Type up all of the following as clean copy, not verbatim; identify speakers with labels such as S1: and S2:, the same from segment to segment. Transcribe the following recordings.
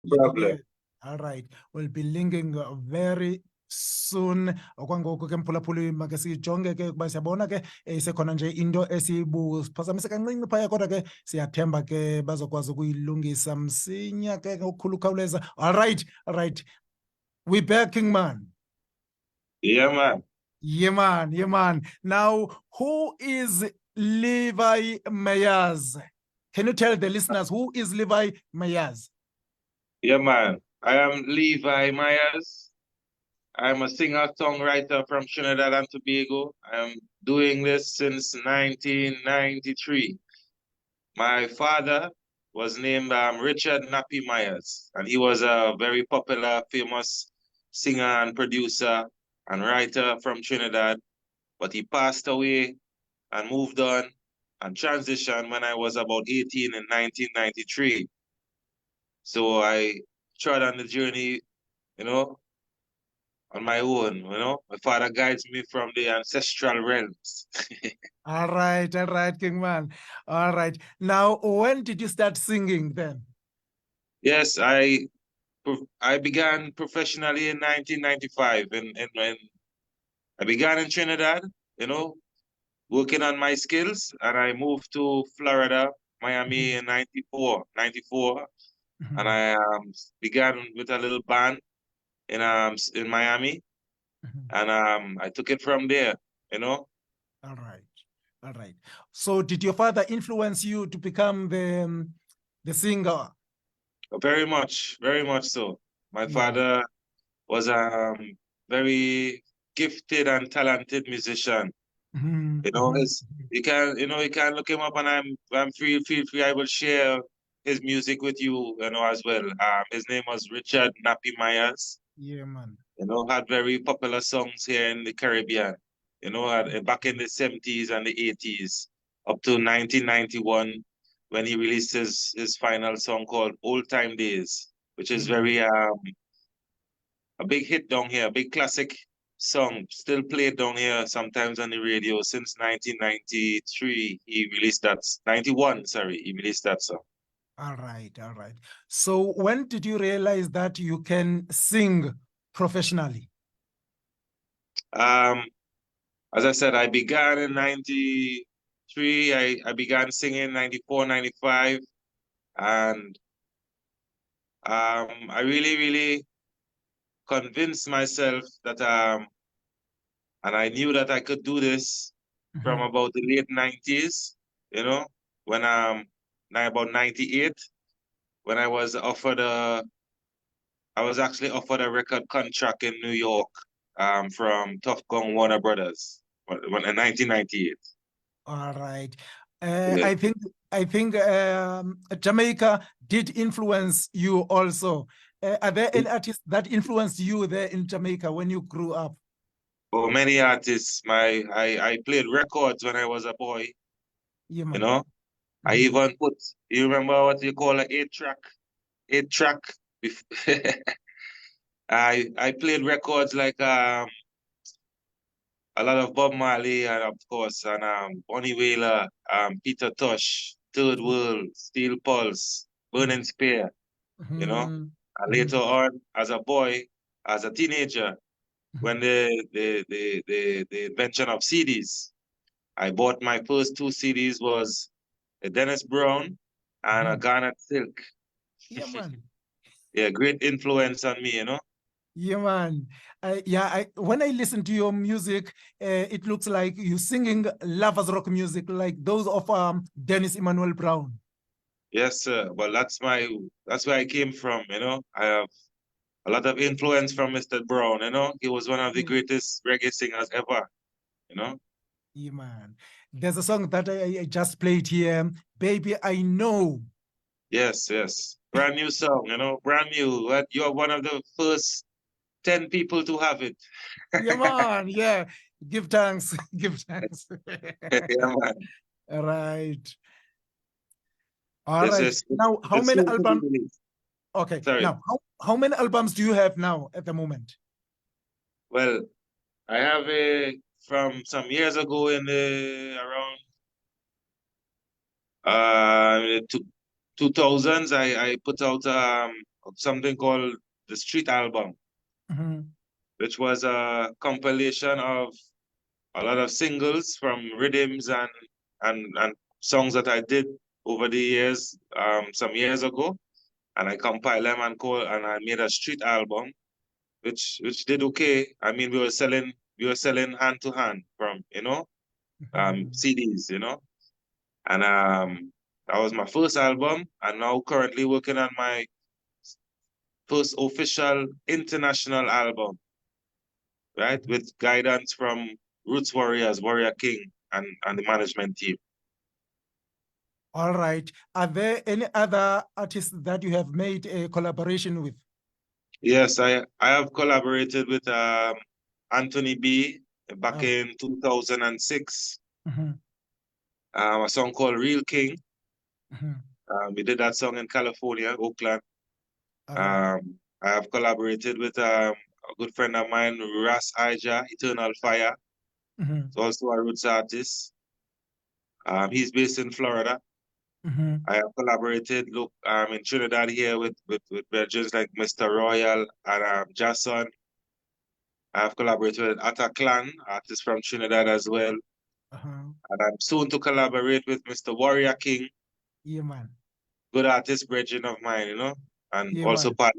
S1: problem.
S2: All right. We'll be linking very soon. Okwangoku ke mphulaphuli make sijonge ke kuba siyabona ke isekhona nje into esibuphazamisa kancinci phaya kodwa ke siyathemba ke bazokwazi ukuyilungisa msinya ke ngokukhulu ukhawuleza. All right. We back, King Man.
S1: Yeah, man.
S2: Yeah, man. Now, who is Levi Myaz? Can you tell the listeners who is Levi Myaz?
S1: Yeah, man. I am Levi Myaz. I'm a singer-songwriter from Trinidad and Tobago. I'm doing this since 1993. My father was named Richard Nappy Myers, and he was a very popular, famous singer and producer and writer from Trinidad. But he passed away and moved on and transitioned when I was about 18 in 1993. So I trod on the journey, on my own, My father guides me from the ancestral realms.
S2: All right, King Man. All right. Now, when did you start singing then?
S1: Yes, I began professionally in 1995, and when I began in Trinidad, working on my skills, and I moved to Florida, Miami in 94, and I began with a little band in Miami, and I took it from there,
S2: All right. So, did your father influence you to become the singer?
S1: Very much so. My father was a very gifted and talented musician. You can look him up, and I'm feel free. I will share his music with you, as well. His name was Richard Nappy Myers.
S2: Yeah, man.
S1: Had very popular songs here in the Caribbean. Back in the 70s and the 80s, up to 1991, when he released his final song called Old Time Days, which is very a big hit down here, a big classic song, still played down here sometimes on the radio since 1993. He released that, 91, sorry, he released that song.
S2: All right. So when did you realize that you can sing professionally?
S1: As I said, I began in 93. I began singing 94, 95. And I really convinced myself that, and I knew that I could do this from about the late 90s, when about 98, when I was actually offered a record contract in New York from Tough Gong Warner Brothers in 1998.
S2: All right.
S1: Yeah.
S2: I think Jamaica did influence you also. Are there any artists that influenced you there in Jamaica when you grew up?
S1: Oh, many artists. I played records when I was a boy.
S2: Yeah, man.
S1: I even you remember what you call an 8-track? 8-track. I played records like a lot of Bob Marley, and of course, and Bonnie Wailer, Peter Tosh, Third World, Steel Pulse, Burning Spear, And later on, as a boy, as a teenager, when the invention of CDs, I bought my first 2 CDs was a Dennis Brown and a Garnet Silk.
S2: Yeah, man.
S1: Yeah, great influence on me,
S2: Yeah, man. When I listen to your music, it looks like you singing lovers rock music like those of Dennis Emmanuel Brown.
S1: Yes, sir. Well, that's where I came from, I have a lot of influence from Mr. Brown, He was one of the greatest reggae singers ever,
S2: Yeah, man. There's a song that I just played here, Baby, I Know.
S1: Yes. Brand new song, brand new. You're one of the first 10 people to have it.
S2: Yeah, man. Yeah. Give thanks. Give thanks.
S1: Yeah, man.
S2: All right. All right. Now, how many albums? Okay.
S1: Sorry.
S2: Now, how many albums do you have now at the moment?
S1: Well, I have from some years ago in the around 2000s. I put out something called the Street Album, which was a compilation of a lot of singles from rhythms and songs that I did over the years, some years ago, and I compiled them and I made a street album, which did okay. I mean, we were selling hand to hand from CDs, and that was my first album, and now currently working on my first official international album, right, with guidance from Roots Warriors, Warrior King, and the management team.
S2: All right. Are there any other artists that you have made a collaboration with?
S1: Yes, I have collaborated with Anthony B back in 2006. A song called Real King. We did that song in California, Oakland. I have collaborated with a good friend of mine, Ras Ija, Eternal Fire. He's also a roots artist. He's based in Florida. I have collaborated in Trinidad here with virgins like Mr. Royal and Jason. I have collaborated with Atta Clan, artist from Trinidad as well. And I'm soon to collaborate with Mr. Warrior King.
S2: Yeah, man.
S1: Good artist, brethren of mine, and
S2: Yeah,
S1: also
S2: man.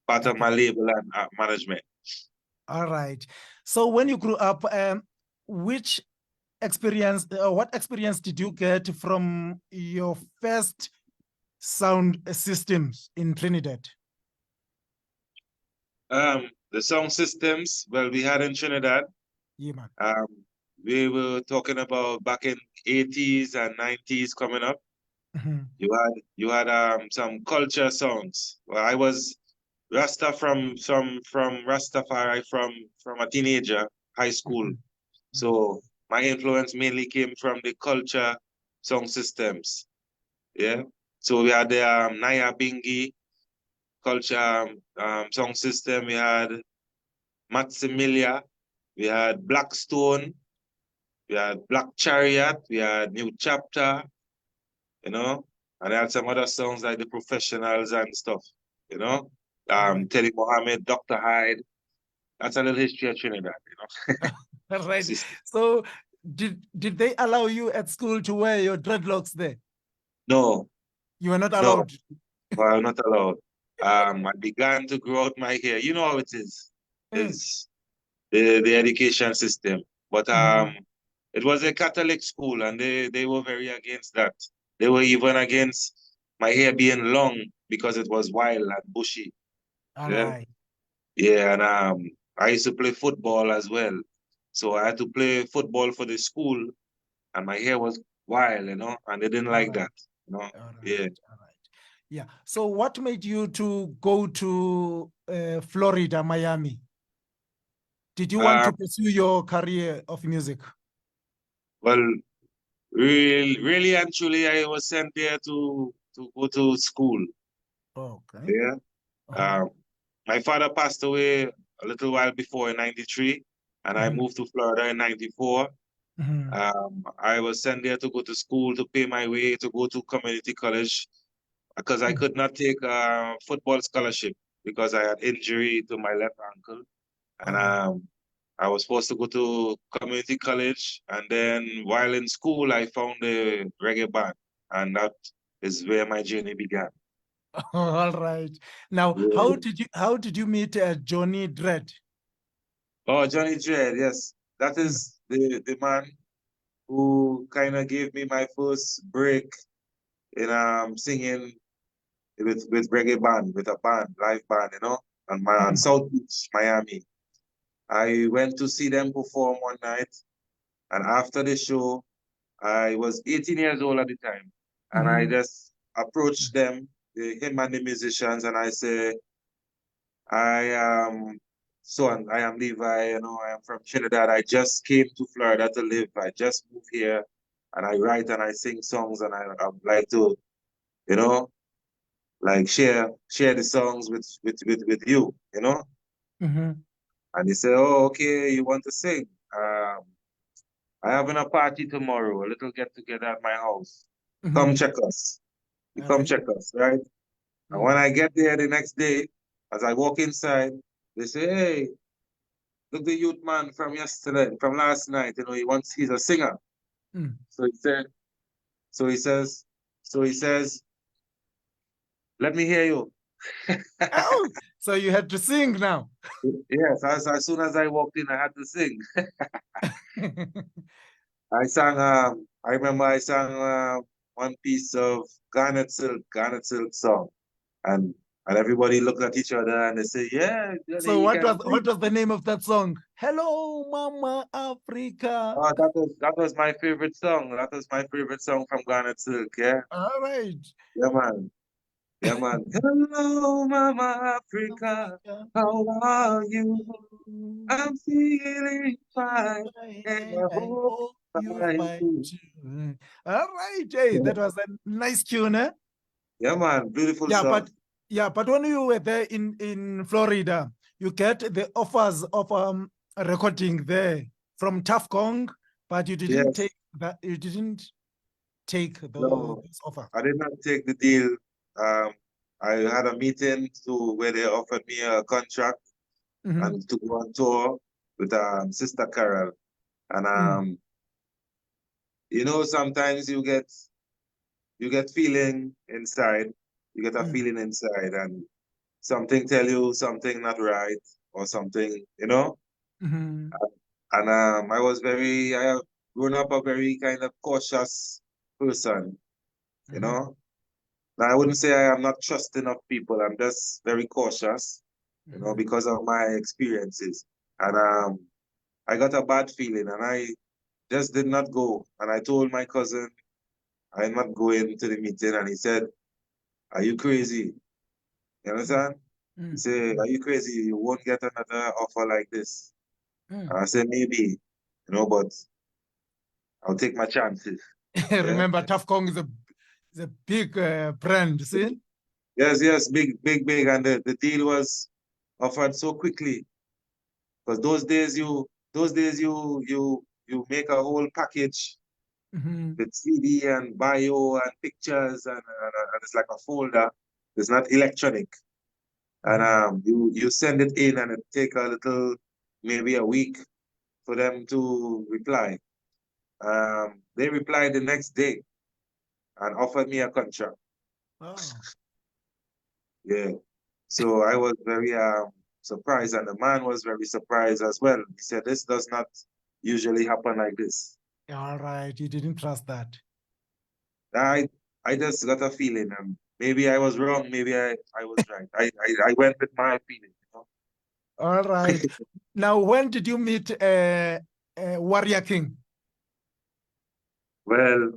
S1: part of my label and management.
S2: All right. So when you grew up, what experience did you get from your first sound systems in Trinidad?
S1: The sound systems, well, we had in Trinidad.
S2: Yeah, man.
S1: We were talking about back in 80s and 90s coming up. You had some culture songs. Well, I was Rasta from Rastafari from a teenager, high school. So my influence mainly came from the culture song systems. Yeah. So we had the Naya Bingi culture song system. We had Matsimilia. We had Blackstone. We had Black Chariot. We had New Chapter. And I had some other songs like The Professionals and stuff. Teddy Mohammed, Dr. Hyde. That's a little history of Trinidad.
S2: Right. So did they allow you at school to wear your dreadlocks there?
S1: No.
S2: You were not allowed?
S1: No, I'm not allowed. I began to grow out my hair. You know how it is. It's the education system. But it was a Catholic school and they were very against that. They were even against my hair being long because it was wild and bushy.
S2: All right.
S1: Yeah, and I used to play football as well. So I had to play football for the school and my hair was wild, and they didn't like that. Yeah.
S2: All right. Yeah. So what made you to go to Florida, Miami? Did you want to pursue your career of music?
S1: Well, really and truly, I was sent there to go to school.
S2: Okay.
S1: Yeah. My father passed away a little while before in '93, and I moved to Florida in '94. I was sent there to go to school, to pay my way, to go to community college, because I could not take a football scholarship because I had injury to my left ankle. And I was supposed to go to community college. And then while in school, I found a reggae band. And that is where my journey began.
S2: All right. Now, how did you meet Johnny Dredd?
S1: Oh, Johnny Dredd, yes. That is the man who kind of gave me my first break in singing with reggae band, with a band, live band, on South Beach, Miami. I went to see them perform one night, and after the show, I was 18 years old at the time, and I just approached them, him and the musicians, and I say, I am I am Levi, I am from Trinidad. I just came to Florida to live. I just moved here, and I write and I sing songs, and I would like to, like share the songs with you, And they say, oh, okay, you want to sing? I having a party tomorrow, a little get together at my house. Come check us. You come check us, right? And when I get there the next day, as I walk inside, they say, "Hey, look the youth man from yesterday, from last night. You know, he's a singer." So he said, so he says, so he says, "Let me hear you."
S2: Oh, so you had to sing now.
S1: Yes, as soon as I walked in, I had to sing. I sang, I remember I sang one piece of Garnet Silk song. And everybody looked at each other and they say, "Yeah, Johnny,
S2: So
S1: you
S2: what
S1: can
S2: was
S1: sing."
S2: the name of that song? Hello, Mama Africa.
S1: Oh, that was my favorite song. That was my favorite song from Garnet Silk, yeah.
S2: All right.
S1: Yeah, man. Yeah, man. Hello, Mama Africa.
S2: Africa.
S1: How are you? I'm feeling fine. And
S2: And
S1: I
S2: I
S1: hope
S2: hope you
S1: fine
S2: find
S1: too.
S2: too. All right, hey, that was a nice tune, eh?
S1: Yeah, man. Beautiful
S2: Yeah,
S1: song.
S2: but when you were there in Florida, you get the offers of recording there from Tough Kong, but you didn't
S1: Yes.
S2: take that. You didn't take
S1: No,
S2: those offer.
S1: I did not take the deal. Um, I had a meeting where they offered me a contract
S2: Mm-hmm.
S1: and to go on tour with Sister Carol. And you know, sometimes you get feeling inside, you get a feeling inside, and something tell you something not right or something, you know.
S2: Mm-hmm.
S1: And I have grown up a very kind of cautious person, you
S2: Mm-hmm.
S1: know. Now I wouldn't say I am not trusting of people. I'm just very cautious, you know,
S2: Mm-hmm.
S1: because of my experiences. And I got a bad feeling, and I just did not go. And I told my cousin I'm not going to the meeting, and he said, "Are you crazy?" You understand? He
S2: Mm-hmm.
S1: said, "Are you crazy? You won't get another offer like this."
S2: Mm-hmm.
S1: And I said, "Maybe, you know, but I'll take my chances." Yeah.
S2: Remember, Tough Kong is a big brand, see?
S1: Yes, yes, big, big, big. And the deal was offered so quickly. Because those days you make a whole package
S2: Mm-hmm.
S1: with CD and bio and pictures and it's like a folder. It's not electronic. And
S2: Mm-hmm.
S1: you send it in and it take a little, maybe a week for them to reply. They replied the next day and offered me a contract.
S2: Oh,
S1: Yeah. So I was very surprised, and the man was very surprised as well. He said, "This does not usually happen like this."
S2: all right. You didn't trust that.
S1: I I just got a feeling, and maybe I was wrong, maybe I was right. I went with my feeling, you know.
S2: All right. Now, when did you meet Warrior King?
S1: Well,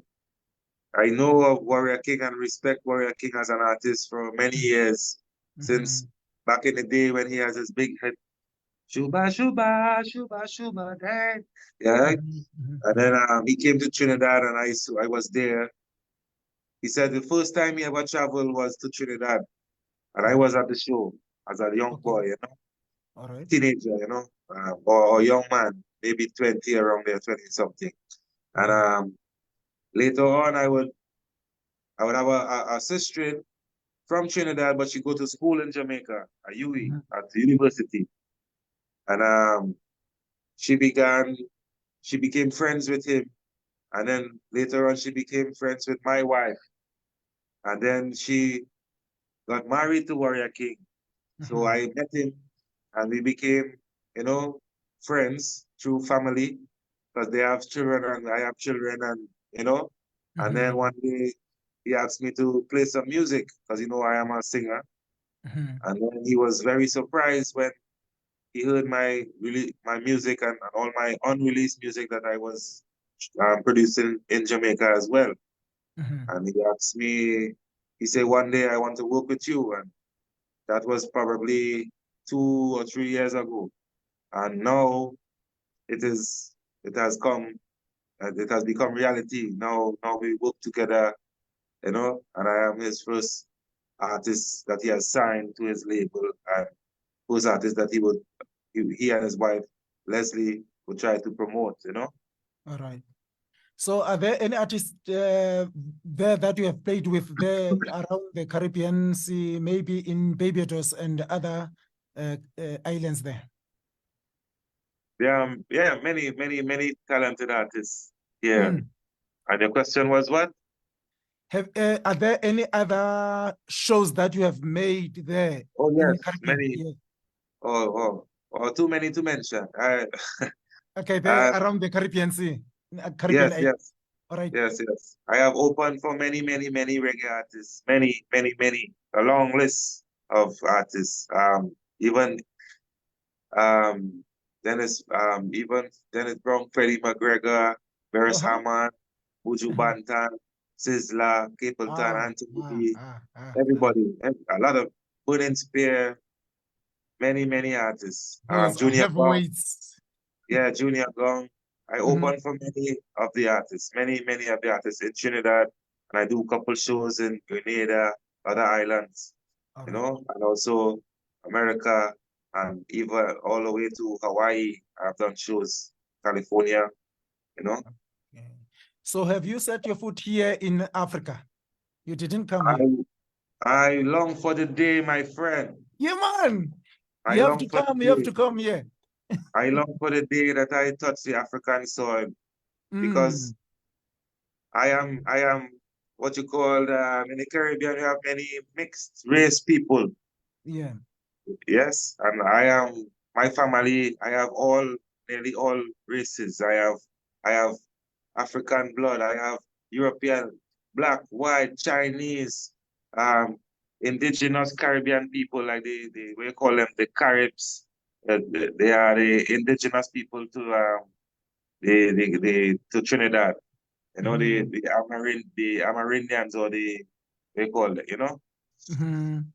S1: I know of Warrior King and respect Warrior King as an artist for many years,
S2: Mm-hmm.
S1: since back in the day when he has his big hit, Shuba Shuba Shuba Shuba Day. Yeah.
S2: Mm-hmm.
S1: And
S2: Mm-hmm.
S1: then he came to Trinidad and I was there. He said the first time he ever traveled was to Trinidad. And I was at the show as a young
S2: Okay.
S1: boy, you know,
S2: All right.
S1: teenager, you know, or young man, maybe 20 around there, 20 something. And
S2: Mm-hmm.
S1: later on, I would have a sister from Trinidad, but she go to school in Jamaica, at UE, at the university. And she became friends with him. And then later on, she became friends with my wife. And then she got married to Warrior King. So
S2: Mm-hmm.
S1: I met him and we became, you know, friends through family because they have children and I have children and, you know, and then
S2: Mm-hmm.
S1: one day he asked me to play some music because, you know, I am a singer.
S2: Mm-hmm.
S1: And then he was very surprised when he heard my music and all my unreleased music that I was producing in Jamaica as well.
S2: Mm-hmm.
S1: And he asked me, he said, "One day I want to work with you." And that was probably 2 or 3 years ago. And now it is, it has come, it has become reality. Now we work together, you know, and I am his first artist that he has signed to his label and first artist that he and his wife, Leslie, would try to promote, you know.
S2: All right. So are there any artists there that you have played with there around the Caribbean Sea, maybe in Barbados and other islands there?
S1: Yeah, many talented artists here.
S2: Mm.
S1: And the question was what?
S2: Are there any other shows that you have made there
S1: Oh
S2: in the
S1: yes,
S2: Caribbean?
S1: many.
S2: Yeah.
S1: Too many to mention.
S2: Okay, there
S1: Uh,
S2: around the Caribbean Sea, Caribbean
S1: yes,
S2: island.
S1: yes,
S2: All right.
S1: yes. I have opened for many reggae artists. Many. A long list of artists. Even um, even Dennis Brown, Freddie McGregor, Beres
S2: Uh-huh.
S1: Hammond, Buju
S2: Uh-huh.
S1: Banton, Sizzla, Capleton,
S2: Ah,
S1: Anthony
S2: ah,
S1: B,
S2: ah, ah.
S1: everybody, a lot of Burning Spear, many artists.
S2: Those are
S1: Junior Gong,
S2: heavyweights.
S1: yeah, Junior Gong. I
S2: Mhm.
S1: open for many of the artists, many of the artists in Trinidad, and I do a couple shows in Grenada, other islands,
S2: All
S1: you
S2: right.
S1: know, and also America, and even all the way to Hawaii. I've done shows, California, you know.
S2: Okay. So have you set your foot here in Africa? You didn't come
S1: I
S2: here.
S1: I long for the day, my friend.
S2: Yeah, man.
S1: I
S2: You have
S1: long
S2: to
S1: for the
S2: come. You have
S1: day.
S2: to come here.
S1: I long for the day that I touch the African soil
S2: Mm.
S1: because I am what you call in the Caribbean. We have many mixed race people.
S2: Yeah.
S1: Yes, and I am my family. I have nearly all races. I have African blood. I have European, black, white, Chinese, um, indigenous Caribbean people, like we call them the Caribs. They are the indigenous people to to Trinidad. You know,
S2: Mhm.
S1: the Amerindians or they call it,
S2: Mhm.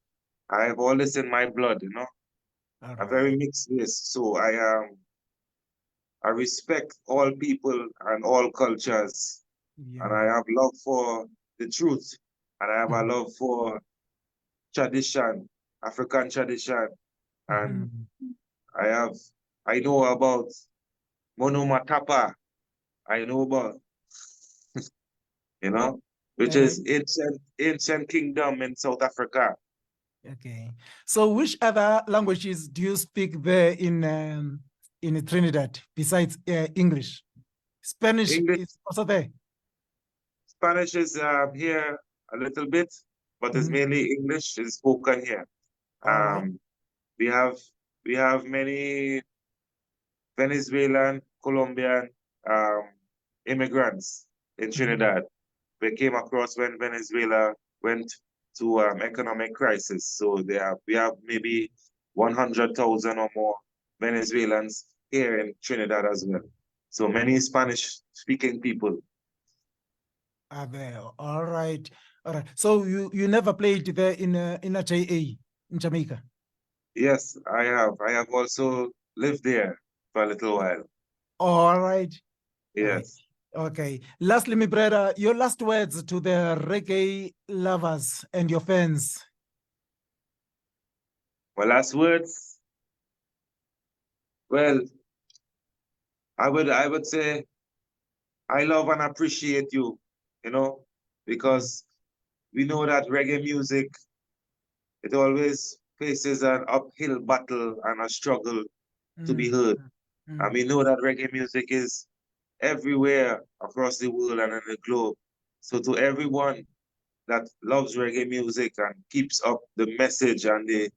S1: I have all this in my blood,
S2: All
S1: a very
S2: right.
S1: mixed race. So I respect all people and all cultures,
S2: Yeah,
S1: and I
S2: man.
S1: have love for the truth, and I have a
S2: Mhm.
S1: love for tradition, African tradition, and
S2: Mhm.
S1: I have I know about Monomatapa. I know about you know, which
S2: Uh,
S1: is ancient kingdom in South Africa.
S2: okay. So which other languages do you speak there in Trinidad besides English? Spanish
S1: English,
S2: is also there.
S1: Spanish is here a little bit, but it's
S2: Mhm.
S1: mainly English is spoken here.
S2: All right.
S1: Um, we have we have many Venezuelan, Colombian immigrants in
S2: Mhm.
S1: Trinidad. We came across when Venezuela went to economic crisis. So we have maybe 100,000 or more Venezuelans here in Trinidad as well. So many Spanish speaking people.
S2: Are there. All right. All right. So you never played there in a JA in Jamaica.
S1: Yes, I have. I have also lived there for a little while.
S2: All right. All right.
S1: Yes.
S2: Okay. Lastly, my brother, your last words to the reggae lovers and your fans.
S1: My last words. Well, I would say I love and appreciate you, you know,
S2: Mm,
S1: because we know that reggae music, it always faces an uphill battle and a struggle to be
S2: mm,
S1: heard. And
S2: mm,
S1: we know that reggae music is everywhere across the world and in the globe. So to everyone that loves reggae music and keeps up the message and the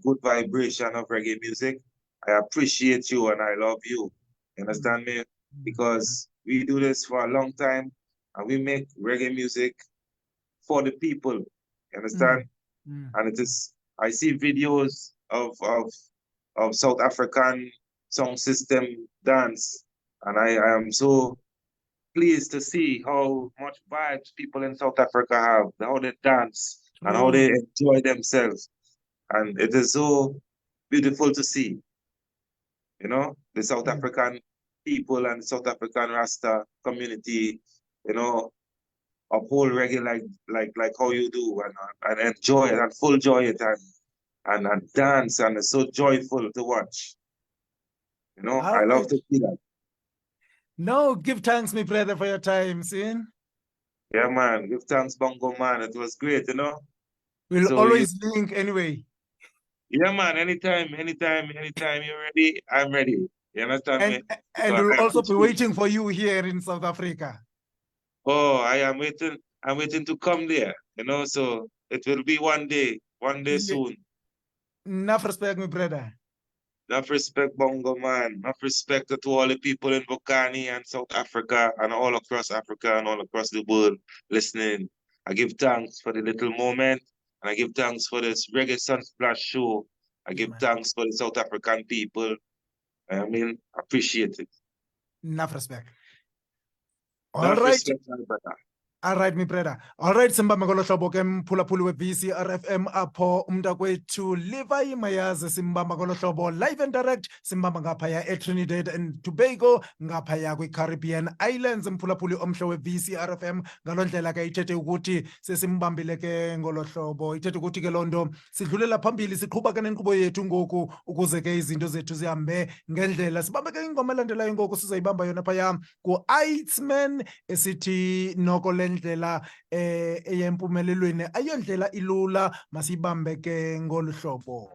S1: good vibration of reggae music, I appreciate you and I love you. You
S2: mm,
S1: understand me?
S2: mm,
S1: Because we do this for a long time and we make reggae music for the people. You understand?
S2: mm, mm.
S1: And it is I see videos of South African song system dance, and I am so pleased to see how much vibes people in South Africa have, how they dance and how they
S2: True.
S1: enjoy themselves. And it is so beautiful to see, the South
S2: Mm.
S1: African people and South African Rasta community, you know, uphold reggae like how you do and enjoy it and full joy it and dance and it's so joyful to watch. I
S2: All
S1: love
S2: right.
S1: to see that.
S2: No, give thanks, my brother, for your time, sin.
S1: Yeah, man. Give thanks, Bongoman. It was great, you know.
S2: We'll
S1: So you,
S2: always link anyway.
S1: yeah, man. Anytime you're ready, I'm ready. You understand
S2: And
S1: me? So
S2: and we'll
S1: I
S2: also be
S1: appreciate.
S2: waiting for you here in South Africa.
S1: Oh, I am waiting. I'm waiting to come there. You know, so it will be one day
S2: Yeah,
S1: soon.
S2: enough respect, my brother.
S1: Enough respect, Bongo man. Enough respect to all the people in Bokani and South Africa and all across Africa and all across the world listening. I give thanks for the little moment and I give thanks for this Reggae Sunsplash show. I
S2: Yeah,
S1: give
S2: man.
S1: thanks for the South African people. I mean, appreciate it.
S2: Enough respect. All
S1: Enough
S2: right.
S1: respect, my brother.
S2: All right, my brother. All right, simba ngolo hlobo ke mphulaphuli we-VCRFM apho umntakwethu Levi Myaz simbamba ngolo hlobo live and direct simbamba ngaphaya eTrinidad and Tobago ngaphaya kwi-Caribbean Islands mphulaphuli omhle we-VCRFM ngalo ndlela ke ithethe ukuthi sesimbambile ke ngolo hlobo ithethe ukuthi ke loo nto sidlulela phambili siqhuba ke nenkqubo yethu ngoku ukuze ke izinto zethu zihambe ngendlela sibambe ke ingoma elandelayo ngoku sizoyibamba yona phaya ku-Itzman esithi noko le ndlela eyempumelelweni ayondlela ilula masiyibambe ke ngolu hlobo